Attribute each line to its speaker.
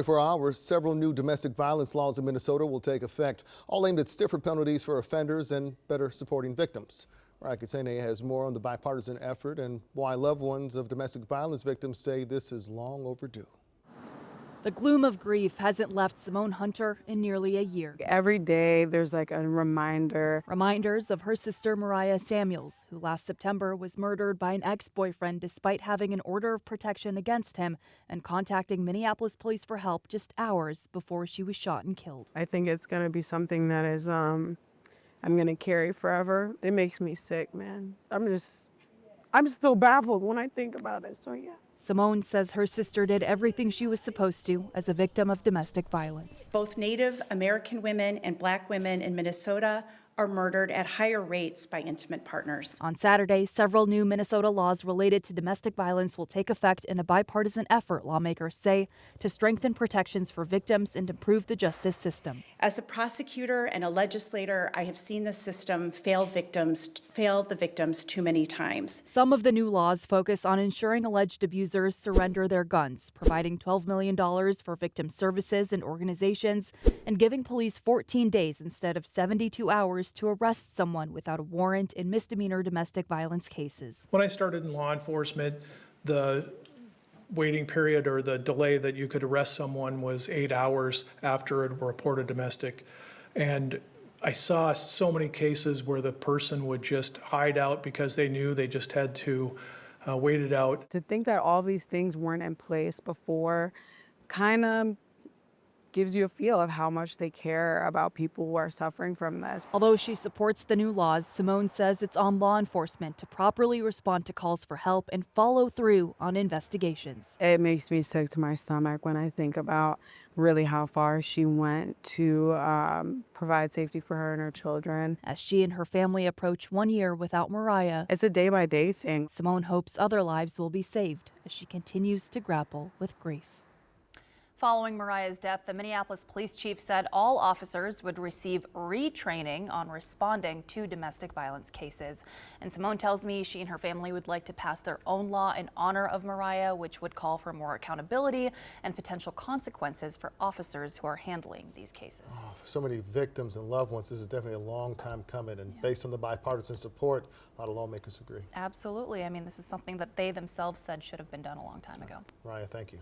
Speaker 1: For hours, several new domestic violence laws in Minnesota will take effect, all aimed at stiffer penalties for offenders and better supporting victims. Rakitsene has more on the bipartisan effort and why loved ones of domestic violence victims say this is long overdue.
Speaker 2: The gloom of grief hasn't left Simone Hunter in nearly a year.
Speaker 3: Every day there's like a reminder.
Speaker 2: Reminders of her sister Mariah Samuels, who last September was murdered by an ex-boyfriend despite having an order of protection against him and contacting Minneapolis police for help just hours before she was shot and killed.
Speaker 3: I think it's going to be something that is I'm going to carry forever. It makes me sick, man. I'm still baffled when I think about it. So yeah.
Speaker 2: Simone says her sister did everything she was supposed to as a victim of domestic violence.
Speaker 4: Both Native American women and Black women in Minnesota are murdered at higher rates by intimate partners.
Speaker 2: On Saturday, several new Minnesota laws related to domestic violence will take effect in a bipartisan effort, lawmakers say, to strengthen protections for victims and improve the justice system.
Speaker 4: As a prosecutor and a legislator, I have seen the system fail the victims too many times.
Speaker 2: Some of the new laws focus on ensuring alleged abusers surrender their guns, providing $12 million for victim services and organizations, and giving police 14 days instead of 72 hours to arrest someone without a warrant in misdemeanor domestic violence cases.
Speaker 5: When I started in law enforcement, the waiting period or the delay that you could arrest someone was 8 hours after a reported domestic. And I saw so many cases where the person would just hide out because they knew they just had to wait it out.
Speaker 3: To think that all these things weren't in place before kind of gives you a feel of how much they care about people who are suffering from this.
Speaker 2: Although she supports the new laws, Simone says it's on law enforcement to properly respond to calls for help and follow through on investigations.
Speaker 3: It makes me sick to my stomach when I think about really how far she went to provide safety for her and her children.
Speaker 2: As she and her family approach 1 year without Mariah,
Speaker 3: It's a day-by-day thing.
Speaker 2: Simone hopes other lives will be saved as she continues to grapple with grief.
Speaker 6: Following Mariah's death, the Minneapolis police chief said all officers would receive retraining on responding to domestic violence cases. And Simone tells me she and her family would like to pass their own law in honor of Mariah, which would call for more accountability and potential consequences for officers who are handling these cases.
Speaker 1: For so many victims and loved ones, this is definitely a long time coming, and based on the bipartisan support, a lot of lawmakers agree.
Speaker 6: Absolutely. I mean, this is something that they themselves said should have been done a long time ago.
Speaker 1: Mariah, thank you.